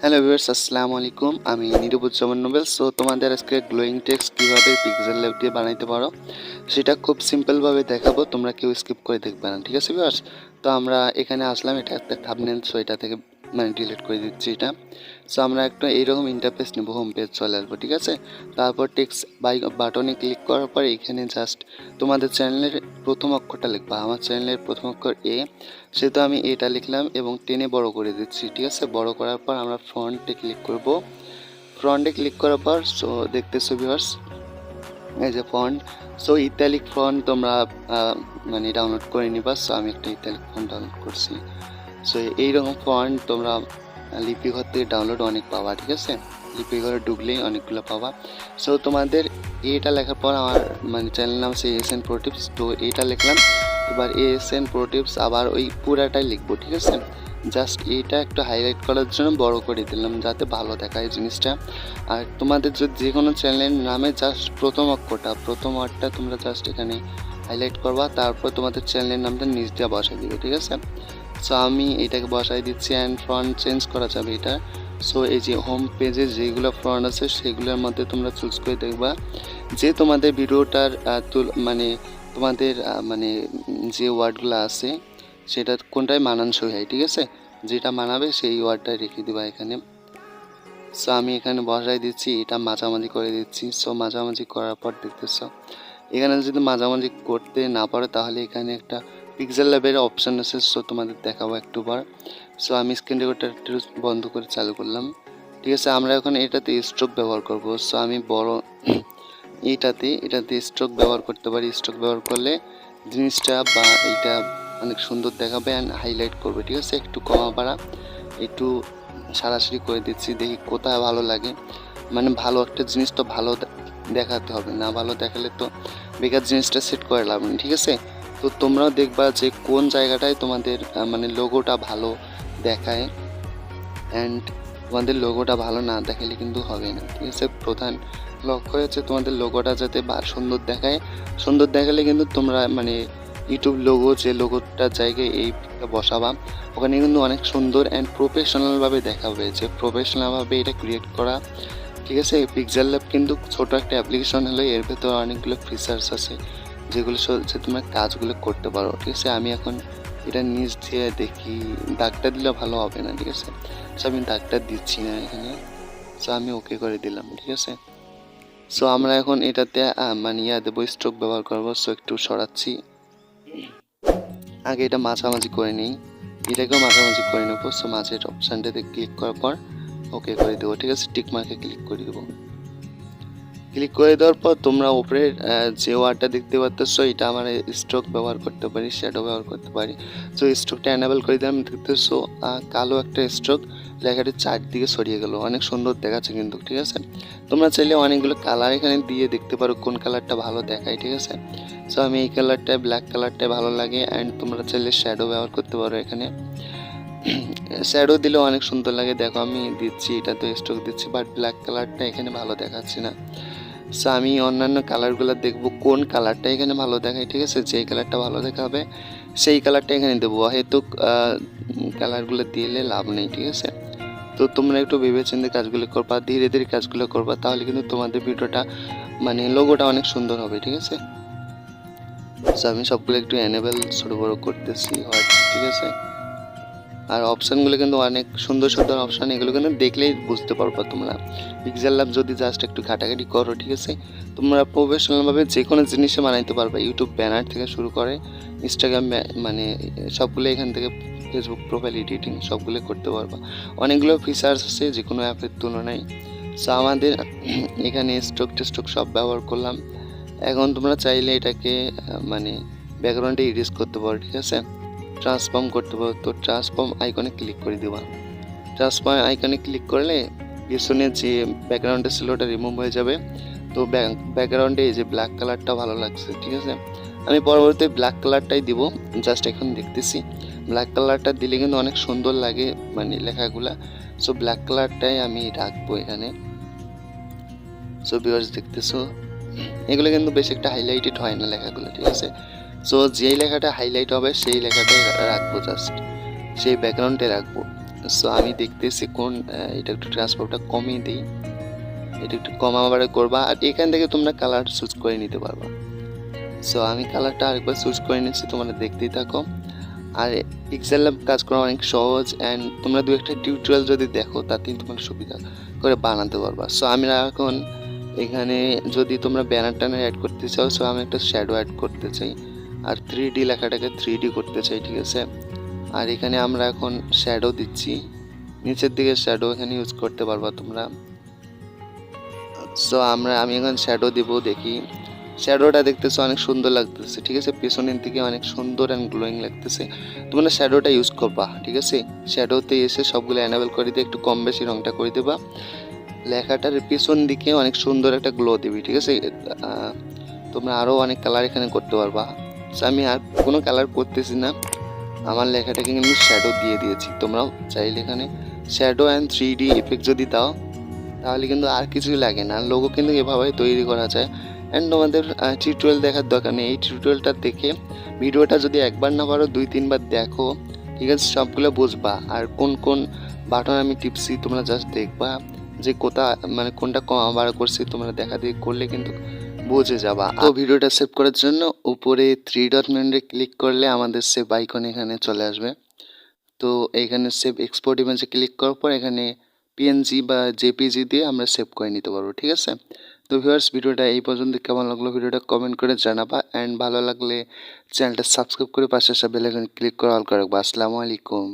Hello viewers, আসসালামু আলাইকুম। আমি নিরুপজ্জামান নোবেল। সো তোমাদের আজকে গ্লোয়িং টেক্সট কীভাবে পিক্সেল ল্যাব দিয়ে বানাইতে পারো সেটা খুব সিম্পলভাবে দেখাবো, তোমরা কেউ স্কিপ করে দেখবে না, ঠিক আছে ভিউয়ার্স? তো আমরা এখানে আসলাম, এটা একটা থাম্বনেল, সো এটা থেকে ডিলিট করে দিচ্ছি এটা। সো আমরা একটা এইরকম ইন্টারফেস নেব, হোম পেজ চলে আসবো, ঠিক আছে? তারপর টেক্সট বাটনে ক্লিক করার পর এখানে জাস্ট তোমাদের চ্যানেলের প্রথম অক্ষরটা লিখবা। আমার চ্যানেলের প্রথম অক্ষর এ, সেহেতু আমি এটা লিখলাম এবং টেনে বড় করে দিচ্ছি, ঠিক আছে? বড় করার পর আমরা ফ্রন্টে ক্লিক করব। ফ্রন্টে ক্লিক করার পর সো দেখতেছো ভিউয়ার্স, এই যে ফন্ট, সো ইতালিক ফন্ট তোমরা ডাউনলোড করে নিবা। সো আমি একটা ইতালিক ফন্ট ডাউনলোড করছি। সো এইরকম ফন্ট তোমরা লিপিঘর থেকে ডাউনলোড অনেক পাবা, ঠিক আছে? লিপিঘরে ঢুকলেই অনেকগুলো পাবা। সো তোমাদের এটা লেখার পর আমার চ্যানেল নাম হচ্ছে এএসএন প্রো টিপস, তো এটা লিখলাম। এবার এএসএন প্রো টিপস আবার ওই পুরাটাই লিখবো, ঠিক আছে? জাস্ট এটা একটু হাইলাইট করার জন্য বড় করে দিলাম যাতে ভালো দেখায় জিনিসটা। আর তোমাদের যদি যে কোনো চ্যানেলের নামে জাস্ট প্রথম ওয়ার্ডটা তোমরা জাস্ট এখানে হাইলাইট করবা, তারপর তোমাদের চ্যানেলের নামটা নিচ দিয়ে বসাই দিবে, ঠিক আছে? সো আমি এটাকে বসাই দিচ্ছি অ্যান্ড ফ্রন্ট চেঞ্জ করা যাবে এটা। সো এই যে হোম পেজে যেগুলো ফ্রন্ট আছে সেগুলোর মধ্যে তোমরা চুজ করে দেখবা যে তোমাদের ভিডিওটার তোমাদের যে ওয়ার্ডগুলো আছে সেটা কোনটায় মানানসই হয়, ঠিক আছে? যেটা মানাবে সেই ওয়ার্ডটাই রেখে দিবা এখানে। সো আমি এখানে বসাই দিচ্ছি, এটা মাঝামাঝি করে দিচ্ছি। সো মাঝামাঝি করার পর দেখতেছো এখানে যদি মাঝামাঝি করতে না পারো তাহলে এখানে একটা পিক্সেল ল্যাবের অপশান আছে, সো তোমাদের দেখাবো একটু বার। সো আমি স্ক্রিন রেকর্ডার বন্ধ করে চালু করলাম, ঠিক আছে? আমরা এখন এটাতে স্ট্রোক ব্যবহার করব। সো আমি বড় এটাতে স্ট্রোক ব্যবহার করতে পারি। স্ট্রোক ব্যবহার করলে জিনিসটা বা এইটা অনেক সুন্দর দেখাবে অ্যান্ড হাইলাইট করবে, ঠিক আছে? একটু কমা বাড়া একটু সারাসারি করে দিচ্ছি, দেখি কোথায় ভালো লাগে। ভালো একটা জিনিস তো ভালো দেখাতে হবে, না ভালো দেখালে তো বেকার জিনিসটা সেট করে লাভ নেই, ঠিক আছে? তো তোমরাও দেখবা যে কোন জায়গাটায় তোমাদের লোগোটা ভালো দেখায়, অ্যান্ড তোমাদের লোগোটা ভালো না দেখালে কিন্তু হবে না, ঠিক আছে? প্রধান লক্ষ্য হচ্ছে তোমাদের লোগোটা যাতে সুন্দর দেখায়। সুন্দর দেখালে কিন্তু তোমরা ইউটিউব লোগো যে লোগোটার জায়গায় এইটা বসাবা ওখানে কিন্তু অনেক সুন্দর অ্যান্ড প্রফেশনালভাবে দেখাবে, যে প্রফেশনালভাবে এটা ক্রিয়েট করা, ঠিক আছে? পিক্সেল ল্যাব কিন্তু ছোটো একটা অ্যাপ্লিকেশন হলে এর ভেতরে অনেকগুলো ফিচার্স আছে যেগুলো যে তোমরা কাজগুলো করতে পারো, ঠিক আছে? আমি এখন এটা নিচ দিয়ে দেখি, দাগটা দিলে ভালো হবে না, ঠিক আছে? সো আমি দাগটা দিচ্ছি না এখানে। সো আমি ওকে করে দিলাম, ঠিক আছে? সো আমরা এখন এটাতে দেবো, স্ট্রোক ব্যবহার করবো। সো একটু সরাচ্ছি, আগে এটা মাঝামাঝি করে নিই, এটাকেও মাঝামাঝি করে নেবো। সো মাঝের অপশানটাতে ক্লিক করার পর ওকে করে দেবো, ঠিক আছে? টিক মার্কে ক্লিক করে দেবো। ক্লিক করে দেওয়ার পর তোমরা উপরের যে ওয়ার্ডটা দেখতে পাচ্ছ এটা আমার স্ট্রোক ব্যবহার করতে পারি, শ্যাডো ব্যবহার করতে পারি। সো স্ট্রোকটা অ্যানেবল করে দিলাম, দেখতেছো কালো একটা স্ট্রোক লেখাটি চারদিকে ছড়িয়ে গেল, অনেক সুন্দর দেখাচ্ছে কিন্তু, ঠিক আছে? তোমরা চাইলে অনেকগুলো কালার এখানে দিয়ে দেখতে পারো কোন কালারটা ভালো দেখায়, ঠিক আছে? সো আমি এই কালারটায়, ব্ল্যাক কালারটাই ভালো লাগে, অ্যান্ড তোমরা চাইলে শ্যাডো ব্যবহার করতে পারো এখানে। শ্যাডো দিলে অনেক সুন্দর লাগে, দেখো আমি দিচ্ছি, এটা তো স্ট্রোক দিচ্ছি, বাট ব্ল্যাক কালারটা এখানে ভালো দেখাচ্ছে না। সো আমি অন্যান্য কালারগুলো দেখবো কোন কালারটা এখানে ভালো দেখায়, ঠিক আছে? যেই কালারটা ভালো দেখাবে সেই কালারটা এখানে দেবো, হয়তো কালারগুলো দিলে লাভ নেই, ঠিক আছে? তো তোমরা একটু ভেবেচিন্তে কাজগুলো করবা, ধীরে ধীরে কাজগুলো করবা, তাহলে কিন্তু তোমাদের ভিডিওটা লোগোটা অনেক সুন্দর হবে, ঠিক আছে? সো আমি সবগুলো একটু এনেবল ছোটো বড়ো করতেছি, ঠিক আছে? আর অপশানগুলো কিন্তু অনেক সুন্দর সুন্দর অপশান, এগুলো কিন্তু দেখলেই বুঝতে পারবা তোমরা। পিক্সেল ল্যাব যদি জাস্ট একটু ঘাটাঘাটি করো, ঠিক আছে, তোমরা প্রফেশনালভাবে যে কোনো জিনিসে বানাইতে পারবা। ইউটিউব ব্যানার থেকে শুরু করে ইনস্টাগ্রাম সবগুলো এখান থেকে, ফেসবুক প্রোফাইল এডিটিং সবগুলো করতে পারবা। অনেকগুলো ফিচার্স আছে যে কোনো অ্যাপের তুলনায়। সো আমাদের এখানে স্ট্রোক সব ব্যবহার করলাম। এখন তোমরা চাইলে এটাকে ব্যাকগ্রাউন্ডে ইরেজ করতে পারো, ঠিক আছে? ট্রান্সফর্ম করতে পারো। তো ট্রান্সফর্ম আইকনে ক্লিক করে দেবা। ট্রান্সফর্ম আইকনে ক্লিক করলে পিছনে যে ব্যাকগ্রাউন্ডটা ছিল ওটা রিমুভ হয়ে যাবে। তো ব্যাকগ্রাউন্ডে এই যে ব্ল্যাক কালারটা ভালো লাগছে, ঠিক আছে? আমি পরবর্তী ব্ল্যাক কালারটাই দিব, জাস্ট এখন দেখতেছি। ব্ল্যাক কালারটা দিলে কিন্তু অনেক সুন্দর লাগে লেখাগুলা। সো ব্ল্যাক কালারটাই আমি রাখবো এখানে। সো ভিউয়ার্স দেখতেছো এগুলো কিন্তু বেশি একটা হাইলাইটেড হয় না লেখাগুলো, ঠিক আছে? সো যেই লেখাটা হাইলাইট হবে সেই লেখাটাই রাখবো, জাস্ট সেই ব্যাকগ্রাউন্ডে রাখবো। সো আমি দেখতেছি কোন এটা একটু ট্রান্সফারটা কমিয়ে দিই, এটা একটু কমাবার করবা, আর এখান থেকে তোমরা কালার চুজ করে নিতে পারবা। সো আমি কালারটা আরেকবার চুজ করে নিচ্ছি, তোমরা দেখতেই থাকো। আর পিক্সেল ল্যাব কাজ করা অনেক সহজ, অ্যান্ড তোমরা দু একটা টিউটোরিয়াল যদি দেখো তাতেই তোমার সুবিধা করে বানাতে পারবা। সো আমি এখন এখানে যদি তোমরা ব্যানার ট্যানার অ্যাড করতে চাও, সো আমি একটা শ্যাডো অ্যাড করতে চাই, আর 3D লেখাটাকে 3D করতে চাই, ঠিক আছে। আর এখানে আমরা এখন শ্যাডো দিচ্ছি, নিচের দিকে শ্যাডো এখানে ইউজ করতে পারবা তোমরা। সো আমি এখন শ্যাডো দিব, দেখি শ্যাডোটা দেখতেছে অনেক সুন্দর লাগতেছে, ঠিক আছে, পেছনের দিকে অনেক সুন্দর অ্যান্ড গ্লোয়িং লাগতেছে। তোমরা শ্যাডোটা ইউজ করবা, ঠিক আছে। শ্যাডোতে এসে সবগুলো অ্যানাবেল করে দিয়ে একটু কম বেশি রঙটা করে দেবা, লেখাটার পেছন দিকে অনেক সুন্দর একটা গ্লো দিবি, ঠিক আছে। তোমরা আরও অনেক কালার এখানে করতে পারবা। সো আমি আর কোনো কালার করতেছি না, আমার লেখাটাকে কিন্তু শ্যাডো দিয়ে দিয়েছি। তোমরাও চাইলে এখানে শ্যাডো অ্যান্ড 3D এফেক্ট যদি দাও তাহলে কিন্তু আর কিছুই লাগে না, লোগো কিন্তু এভাবেই তৈরি করা যায়। অ্যান্ড তোমাদের টিউটোরিয়াল দেখার দরকার নেই, এই টিউটোরিয়ালটা দেখে ভিডিওটা যদি একবার না পারো 2-3 বার দেখো, ঠিক আছে, সবগুলো বুঝবা। আর কোন কোন বাটন আমি টিপছি তোমরা জাস্ট দেখবা, যে মানে কোনটা কম আবার করছি তোমরা দেখা দেখি করলে কিন্তু বুঝে যাবা। তো ভিডিওটা সেভ করার জন্য উপরে 3 ডট মেনুতে ক্লিক করলে আমাদের সেভ আইকন এখানে চলে আসবে। তো এইখানে সেভ এক্সপোর্ট ইমেজে ক্লিক করার পর এখানে পিএনজি বা জেপিজি দিয়ে আমরা সেভ করে নিতে পারবো, ঠিক আছে। তো ভিউয়ার্স, ভিডিওটা এই পর্যন্ত কেমন লাগলো ভিডিওটা কমেন্ট করে জানাবা, অ্যান্ড ভালো লাগলে চ্যানেলটা সাবস্ক্রাইব করে পাশে আসা বেল আইকন ক্লিক করে অল করে রাখবা। আসসালামু আলাইকুম।